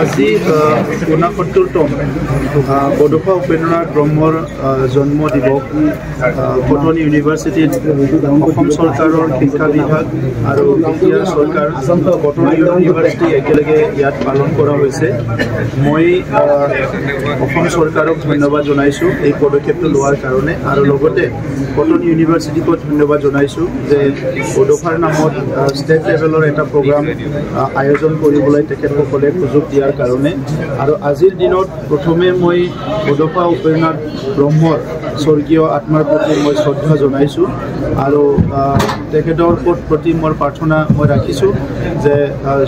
আজি ৬৯তম বডোফা উপেন্দ্ৰনাথ ব্ৰহ্মৰ জন্ম দিৱস কটন ইউনিভাৰ্চিটিত অসম চৰকাৰৰ শিক্ষা বিভাগ আৰু বিটিআৰ চৰকাৰ কটন ইউনিভাৰ্চিটি একেলগে ইয়াত পালন কৰা হৈছে। মই অসম চৰকাৰক ধন্যবাদ জনাইছোঁ এই পদক্ষেপটো লোৱাৰ কাৰণে, আৰু লগতে কটন ইউনিভাৰ্চিটিকো ধন্যবাদ জনাইছোঁ যে বডোফাৰ নামত ষ্টেট লেভেলৰ এটা প্ৰগ্ৰাম আয়োজন কৰিবলৈ তেখেতসকলে সুযোগ দিয়াৰ কাৰণে। আৰু আজিৰ দিনত প্ৰথমে মই বডোফা উপেন্দ্ৰনাথ ব্ৰহ্মৰ স্বৰ্গীয় আত্মাৰ প্ৰতি মই শ্ৰদ্ধা জনাইছোঁ, আৰু তেখেতৰ প্ৰতি মোৰ প্ৰাৰ্থনা মই ৰাখিছোঁ যে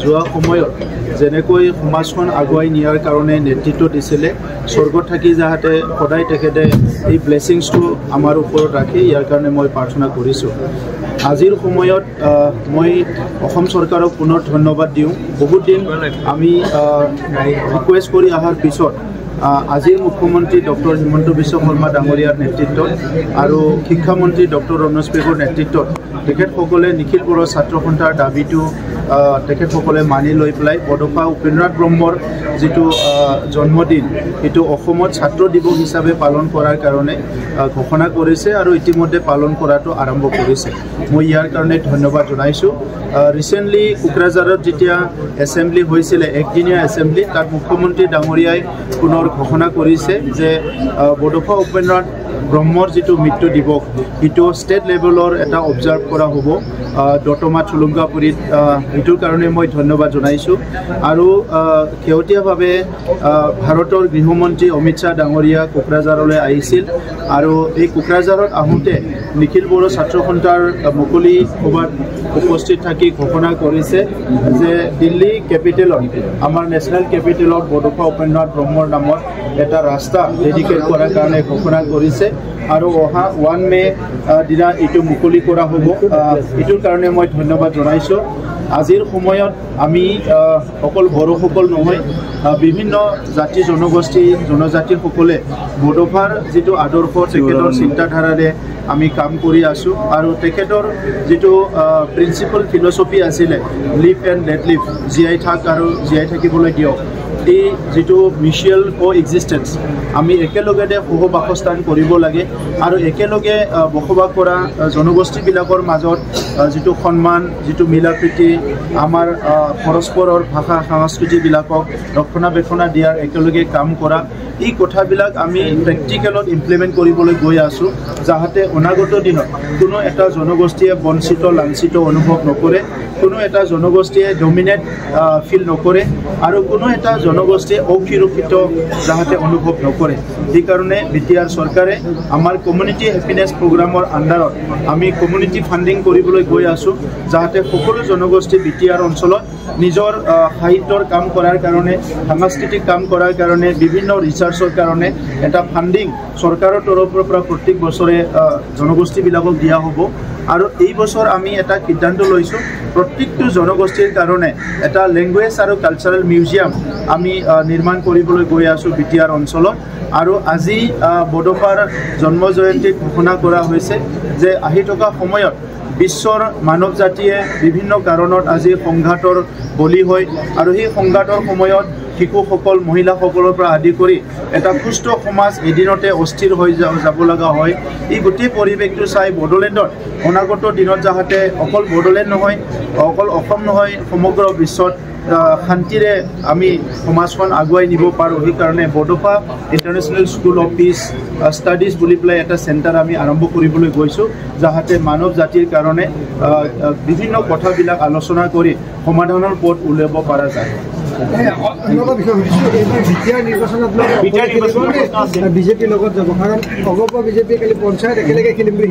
যোৱা সময়ত যেনেকৈ সমাজখন আগুৱাই নিয়াৰ কাৰণে নেতৃত্ব দিছিলে, স্বৰ্গত থাকি যাতে সদায় তেখেতে এই ব্লেছিংছটো আমাৰ ওপৰত ৰাখি ইয়াৰ কাৰণে মই প্ৰাৰ্থনা কৰিছোঁ। আজিৰ সময়ত মই অসম চৰকাৰক পুনৰ ধন্যবাদ দিওঁ। বহুত দিন আমি ৰিকুৱেষ্ট কৰি অহাৰ পিছত আজিৰ মুখ্যমন্ত্ৰী ডক্টৰ হিমন্ত বিশ্ব শৰ্মা ডাঙৰীয়াৰ নেতৃত্বত আৰু শিক্ষামন্ত্ৰী ডক্টৰ ৰমেশ বেগৰ নেতৃত্বত তেখেতসকলে নিখিল বড়ো ছাত্ৰ সন্থাৰ দাবীটো তেখেতসকলে মানি লৈ পেলাই বডোফা উপেন্দ্ৰনাথ ব্ৰহ্মৰ যিটো জন্মদিন সেইটো অসমত ছাত্ৰ দিৱস হিচাপে পালন কৰাৰ কাৰণে ঘোষণা কৰিছে, আৰু ইতিমধ্যে পালন কৰাটো আৰম্ভ কৰিছে। মই ইয়াৰ কাৰণে ধন্যবাদ জনাইছোঁ। ৰিচেণ্টলি কোকৰাঝাৰত যেতিয়া এছেম্বলি হৈছিলে, একদিনীয়া এছেম্বলি, তাত মুখ্যমন্ত্ৰী ডাঙৰীয়াই পুনৰ ঘোষণা কৰিছে যে বডোফা উপেন্দ্ৰনাথ ব্ৰহ্মৰ যিটো মৃত্যু দিৱস সেইটো ষ্টেট লেভেলৰ এটা অবজাৰ্ভ কৰা হ'ব দতমা থুলুংগাপুৰীত। সেইটোৰ কাৰণে মই ধন্যবাদ জনাইছোঁ। আৰু শেহতীয়াভাৱে ভাৰতৰ গৃহমন্ত্ৰী অমিত শ্বাহ ডাঙৰীয়া কোকৰাঝাৰলৈ আহিছিল, আৰু এই কোকৰাঝাৰত আহোঁতে নিখিল বড়ো ছাত্ৰ সন্থাৰ মুকলি সভাত উপস্থিত থাকি ঘোষণা কৰিছে যে দিল্লী কেপিটেলত, আমাৰ নেশ্যনেল কেপিটেলত বডোফা উপেন্দ্ৰনাথ ব্ৰহ্মৰ নামত এটা ৰাস্তা ডেডিকেট কৰাৰ কাৰণে ঘোষণা কৰিছে, আৰু অহা 1 মে দিনা এইটো মুকলি কৰা হ'ব। এইটোৰ কাৰণে মই ধন্যবাদ জনাইছোঁ। আজিৰ সময়ত আমি অকল বড়োসকল নহয়, বিভিন্ন জাতি জনজাতিসকলে বডোফাৰ যিটো আদৰ্শ, তেখেতৰ চিন্তাধাৰাৰে আমি কাম কৰি আছোঁ, আৰু তেখেতৰ যিটো প্ৰিন্সিপাল ফিলচফি আছিলে লিভ এণ্ড লেট লিভ, জীয়াই থাক আৰু জীয়াই থাকিবলৈ দিয়ক, এই যিটো মিউচুৱেল কো এক্সিষ্টেঞ্চ, আমি একেলগে সহবাসস্থান কৰিব লাগে, আৰু একেলগে বসবাস কৰা জনগোষ্ঠীবিলাকৰ মাজত যিটো সন্মান, যিটো মিলা প্ৰীতি, আমাৰ পৰস্পৰৰ ভাষা সংস্কৃতিবিলাকক ৰক্ষণাবেক্ষণ দিয়াৰ একেলগে কাম কৰা, এই কথাবিলাক আমি প্ৰেক্টিকেলত ইমপ্লিমেণ্ট কৰিবলৈ গৈ আছোঁ, যাতে অনাগত দিনত কোনো এটা জনগোষ্ঠীয়ে বঞ্চিত লাঞ্ছিত অনুভৱ নকৰে, কোনো এটা জনগোষ্ঠীয়ে ডমিনেট ফিল নকৰে, আৰু কোনো এটা জনগোষ্ঠীয়ে অসুৰক্ষিত যাতে অনুভৱ নকৰে। সেইকাৰণে বিটিআৰ চৰকাৰে আমাৰ কমিউনিটি হেপিনেছ প্ৰগ্ৰামৰ আণ্ডাৰত আমি কমিউনিটি ফাণ্ডিং কৰিবলৈ গৈ আছোঁ, যাতে সকলো জনগোষ্ঠী বিটিআৰ অঞ্চলত নিজৰ সাহিত্যৰ কাম কৰাৰ কাৰণে, সাংস্কৃতিক কাম কৰাৰ কাৰণে, বিভিন্ন ৰিচাৰ্চৰ কাৰণে এটা ফাণ্ডিং চৰকাৰৰ তৰফৰ পৰা প্ৰত্যেক বছৰে জনগোষ্ঠীবিলাকক দিয়া হ'ব। আৰু এই বছৰ আমি এটা সিদ্ধান্ত লৈছোঁ, প্ৰত্যেকটো জনগোষ্ঠীৰ কাৰণে এটা লেংগুৱেজ আৰু কালচাৰেল মিউজিয়াম আমি নিৰ্মাণ কৰিবলৈ গৈ আছোঁ বিটিআৰ অঞ্চলত। আৰু আজি বডোফাৰ জন্ম জয়ন্তীত ঘোষণা কৰা হৈছে যে আহি থকা সময়ত বিশ্বৰ মানৱ জাতিয়ে বিভিন্ন কাৰণত আজি সংঘাতৰ বলি হয়, আৰু সেই সংঘাতৰ সময়ত শিশুসকল, মহিলাসকলৰ পৰা আদি কৰি এটা সুস্থ সমাজ এদিনতে অস্থিৰ হৈ যাব লগা হয়। এই গোটেই পৰিৱেশটো চাই বড়োলেণ্ডত অনাগত দিনত যাতে অকল বড়োলেণ্ড নহয়, অকল অসম নহয়, সমগ্ৰ বিশ্বত শান্তিৰে আমি সমাজখন আগুৱাই নিব পাৰোঁ। সেইকাৰণে Bodofa international school of peace studies বুলি পেলাই এটা চেণ্টাৰ আমি আৰম্ভ কৰিবলৈ গৈছোঁ, যাতে মানৱ জাতিৰ কাৰণে বিভিন্ন কথাবিলাক আলোচনা কৰি সমাধানৰ পথ উলিয়াব পৰা যায়। বিজেপিৰ লগত যাব, কাৰণ অগপ বিজেপিয়ে কালি পঞ্চায়ত একেলগে খেলিম বুলি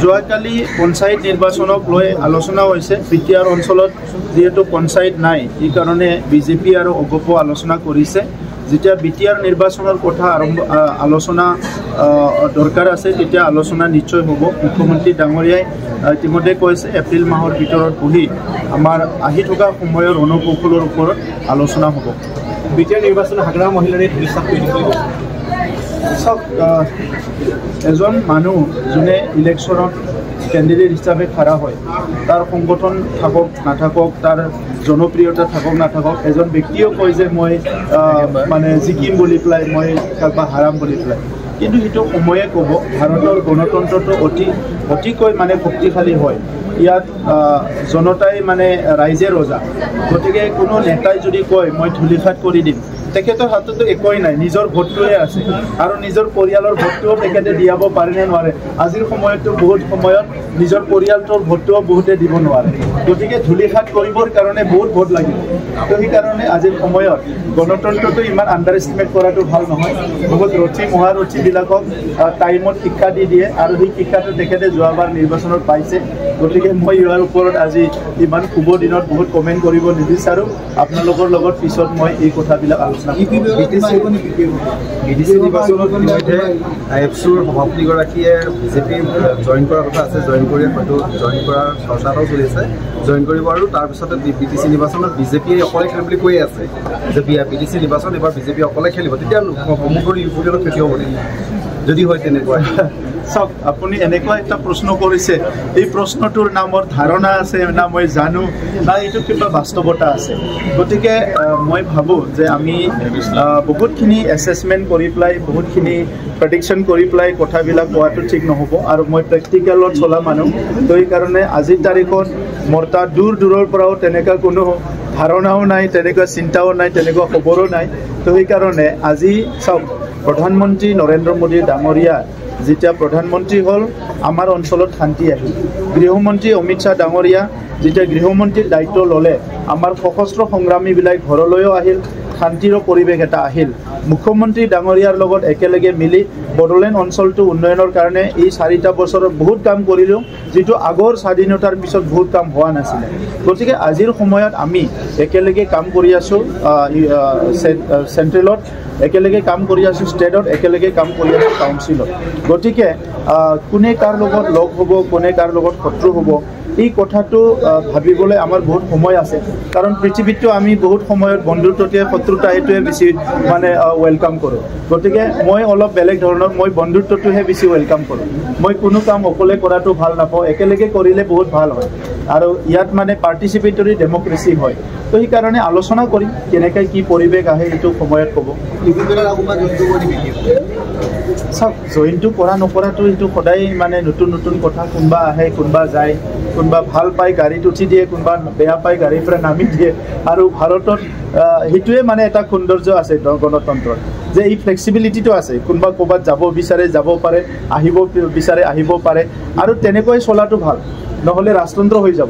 যোৱাকালি পঞ্চায়ত নিৰ্বাচনক লৈ আলোচনা হৈছে। বিটিআৰ অঞ্চলত যিহেতু পঞ্চায়ত নাই, সেইকাৰণে বিজেপি আৰু অগপ আলোচনা কৰিছে। যেতিয়া বিটিআৰ নিৰ্বাচনৰ কথা আলোচনা দৰকাৰ আছে, তেতিয়া আলোচনা নিশ্চয় হ'ব। মুখ্যমন্ত্ৰী ডাঙৰীয়াই ইতিমধ্যে কৈছে এপ্ৰিল মাহৰ ভিতৰত বহি আমাৰ আহি থকা সময়ৰ ৰণকৌশলৰ ওপৰত আলোচনা হ'ব। বিটিআৰ নিৰ্বাচন হাগৰা মহিলাৰে বিশ্বাস কৰি দিব। চাওক, এজন মানুহ যোনে ইলেকশ্যনত কেণ্ডিডেট হিচাপে খাৰা হয় তাৰ সংগঠন থাকক নাথাকক তাৰ জনপ্ৰিয়তা থাকক নাথাকক এজন ব্যক্তিয়েও কয় যে মই মানে জিকিম বুলি পেলাই মই কাৰোবাক হাৰাম বুলি পেলাই কিন্তু সেইটো সময়ে ক'ব ভাৰতৰ গণতন্ত্ৰটো অতিকৈ মানে শক্তিশালী হয় ইয়াত জনতাই মানে ৰাইজে ৰজা গতিকে কোনো নেতাই যদি কয় মই ধূলিসাৎ কৰি দিম তেখেতৰ হাততো একোই নাই নিজৰ ভোটটোৱে আছে আৰু নিজৰ পৰিয়ালৰ ভোটটোও তেখেতে দিয়াব পাৰেনে নোৱাৰে আজিৰ সময়তো বহুত সময়ত নিজৰ পৰিয়ালটোৰ ভোটটোও বহুতে দিব নোৱাৰে গতিকে ধূলিসাৎ কৰিবৰ কাৰণে বহুত ভোট লাগিব তো সেইকাৰণে আজিৰ সময়ত গণতন্ত্ৰটো ইমান আণ্ডাৰ এষ্টিমেট কৰাটো ভাল নহয় বহুত ৰথী মহাৰথীবিলাকক টাইমত শিক্ষা দি দিয়ে আৰু সেই শিক্ষাটো তেখেতে যোৱাবাৰ নিৰ্বাচনত পাইছে গতিকে মই ইয়াৰ ওপৰত আজি ইমান শুভ দিনত বহুত কমেণ্ট কৰিব নিবিচাৰোঁ আপোনালোকৰ লগত পিছত মই এই কথাবিলাক আলোচনা বিডিচি নিৰ্বাচনত ইতিমধ্যে আইএফচুৰ সভাপতিগৰাকীয়ে বিজেপিৰ জইন কৰাৰ কথা আছে জইন কৰি হয়তো জইন কৰাৰ চৰ্চা এটাও চলি আছে জইন কৰিব আৰু তাৰপিছতে বিডিচি নিৰ্বাচনত বিজেপিয়ে অকলে খেলিম বুলি কৈয়ে আছে যে বিডিচি নিৰ্বাচন এবাৰ বিজেপি অকলে খেলিব তেতিয়া সমগ্ৰ ইউপিৰ ক্ষতি হ'ব নেকি যদি হয় তেনেকুৱা চাওক আপুনি এনেকুৱা এটা প্ৰশ্ন কৰিছে এই প্ৰশ্নটোৰ না মোৰ ধাৰণা আছে না মই জানো না এইটো কিবা বাস্তৱতা আছে গতিকে মই ভাবোঁ যে আমি বহুতখিনি এছেছমেণ্ট কৰি পেলাই বহুতখিনি প্ৰেডিকশ্যন কৰি পেলাই কথাবিলাক কোৱাটো ঠিক নহ'ব আৰু মই প্ৰেক্টিকেলত চলা মানুহ তো সেইকাৰণে আজিৰ তাৰিখত মোৰ তাত দূৰৰ পৰাও তেনেকুৱা কোনো ধাৰণাও নাই তেনেকুৱা চিন্তাও নাই তেনেকুৱা খবৰো নাই তো সেইকাৰণে আজি চাওক প্ৰধানমন্ত্ৰী নৰেন্দ্ৰ মোদী ডাঙৰীয়া যেতিয়া প্ৰধানমন্ত্ৰী হ'ল আমাৰ অঞ্চলত শান্তি আহিল গৃহমন্ত্ৰী অমিত শ্বাহ ডাঙৰীয়া যেতিয়া গৃহমন্ত্ৰীৰ দায়িত্ব ল'লে আমাৰ সশস্ত্ৰ সংগ্ৰামীবিলাক ঘৰলৈও আহিল শান্তিৰ পৰিৱেশ এটা আহিল মুখ্যমন্ত্ৰী ডাঙৰীয়াৰ লগত একেলগে মিলি বড়োলেণ্ড অঞ্চলটো উন্নয়নৰ কাৰণে এই 4টা বছৰত বহুত কাম কৰিলোঁ যিটো আগৰ স্বাধীনতাৰ পিছত বহুত কাম হোৱা নাছিলে গতিকে আজিৰ সময়ত আমি একেলগে কাম কৰি আছোঁ চেণ্ট্ৰেলত একেলগে কাম কৰি আছোঁ ষ্টেটত একেলগে কাম কৰি আছোঁ কাউন্সিলত গতিকে কোনে কাৰ লগত লগ হ'ব কোনে কাৰ লগত শত্ৰু হ'ব এই কথাটো ভাবিবলৈ আমাৰ বহুত সময় আছে কাৰণ পৃথিৱীতটো আমি বহুত সময়ত বন্ধুত্বতে শত্ৰুতা এইটোৱে বেছি মানে ৱেলকাম কৰোঁ গতিকে মই অলপ বেলেগ ধৰণৰ মই বন্ধুত্বটোহে বেছি ৱেলকাম কৰোঁ মই কোনো কাম অকলে কৰাটো ভাল নাপাওঁ একেলগে কৰিলে বহুত ভাল হয় আৰু ইয়াত মানে পাৰ্টিচিপেটৰী ডেমক্ৰেচি হয় তো সেইকাৰণে আলোচনা কৰিম কেনেকৈ কি পৰিৱেশ আহে এইটো সময়ত ক'ব চাওক জইনটো কৰা নকৰাটো এইটো সদায় মানে নতুন কথা কোনোবা আহে কোনোবা যায় কোনোবা ভাল পাই গাড়ীত উঠি দিয়ে কোনোবা বেয়া পাই গাড়ীৰ পৰা নামি দিয়ে আৰু ভাৰতত সেইটোৱে মানে এটা সৌন্দৰ্য আছে গণতন্ত্ৰত যে এই ফ্লেক্সিবিলিটিটো আছে কোনোবা ক'ৰবাত যাব বিচাৰে যাব পাৰে আহিব বিচাৰে আহিব পাৰে আৰু তেনেকৈ চলাটো ভাল নহ'লে ৰাজতন্ত্ৰ হৈ যাব